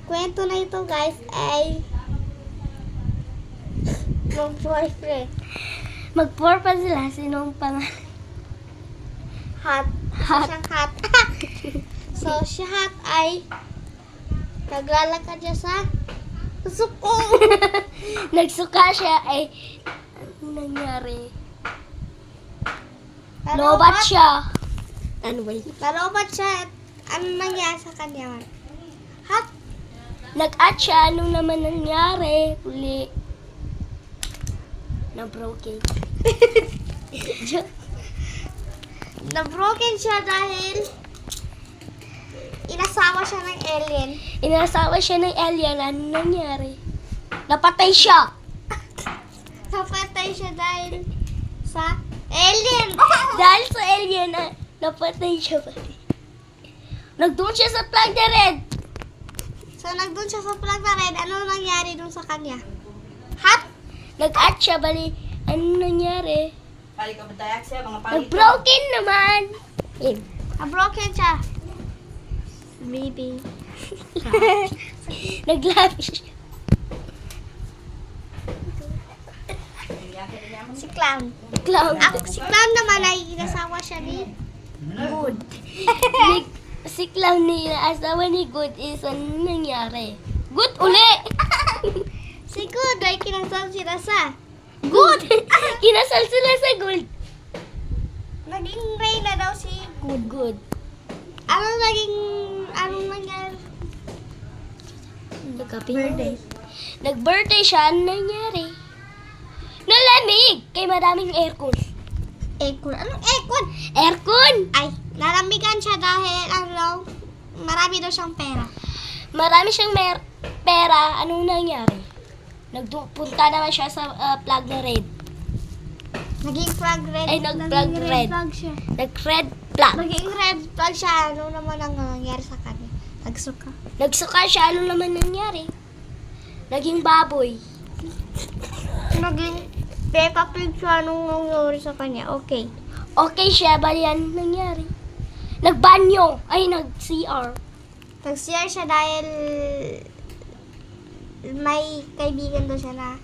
kwento na ito guys ay mag-boyfriend. Mag-4 pa sila. Sinong pangalan? Hot. Hot. Siyang hot. So, si Hot ay naglalakad siya sa suko. Nagsuka siya ay ano nangyari? Lobat siya. Ano ba yun? Nalobat siya at ano nangyari sa kanya? Hot. Nag-at siya. Anong naman nangyari? Uli. Na-broken. Na-broken siya dahil inasawa siya ng alien. Inasawa siya ng alien. Ano nangyari? Napatay siya. Napatay siya dahil sa alien. Dahil sa alien, napatay siya pati. Nagdoon siya sa plug na red. So, nagdun siya sa plug na red. Ano nangyari dun sa kanya? Hot. Nag-at siya, bali. Ano nangyari? Balik ka ba tayo siya, mga palik. Nag-broken naman. Na-broken siya. Baby. Naglabi siya. Si Clown. Clown. Si Clown naman ay inasawa siya ni Good. Si Clown ni asawa ni Good is ano nangyari? Good uli! Si Good ay kinasal sila sa Good! Kinasal sila sa Good. naging reyna daw si Good. Good. Anong nangyari? Birthday. Nag-birthday siya, ano nangyari? Nalamig! Kay maraming aircon. Ekon. Anong ekon? Aircon! Ay, nalamigan siya dahil marami daw siyang pera. Marami siyang pera, anong nangyari? Nagpunta naman siya sa plug na red. Naging flag red. Ay, nag-flag naging red. flag siya. Nag-red plug. Naging red flag siya. Ano naman ang nangyari sa kanya? Nagsuka. Nagsuka siya, ano naman nangyari? Naging baboy. Naging Peppa Pig siya. Anong nangyari sa kanya? Okay. Okay siya, bali ano nangyari? Nagbanyo. Ay, nag-CR. Nag-CR siya dahil may kaibigan daw siya na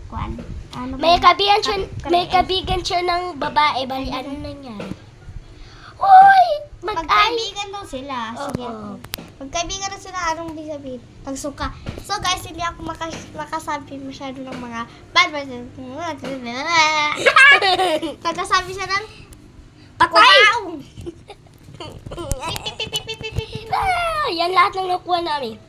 kuan. Ano ba May yun? kabigan siya ng babae, bali ano nangyari? Uy! Mag-ay! Magkaibigan daw sila. Sige. Oo. Magkaibigan daw sila. Anong ibig sabihin? Nagsuka. So guys, hindi ako makasabi masyado ng mga bad words. Nagkasabi siya ng Patay! wow! Yan lahat ng nakuha namin.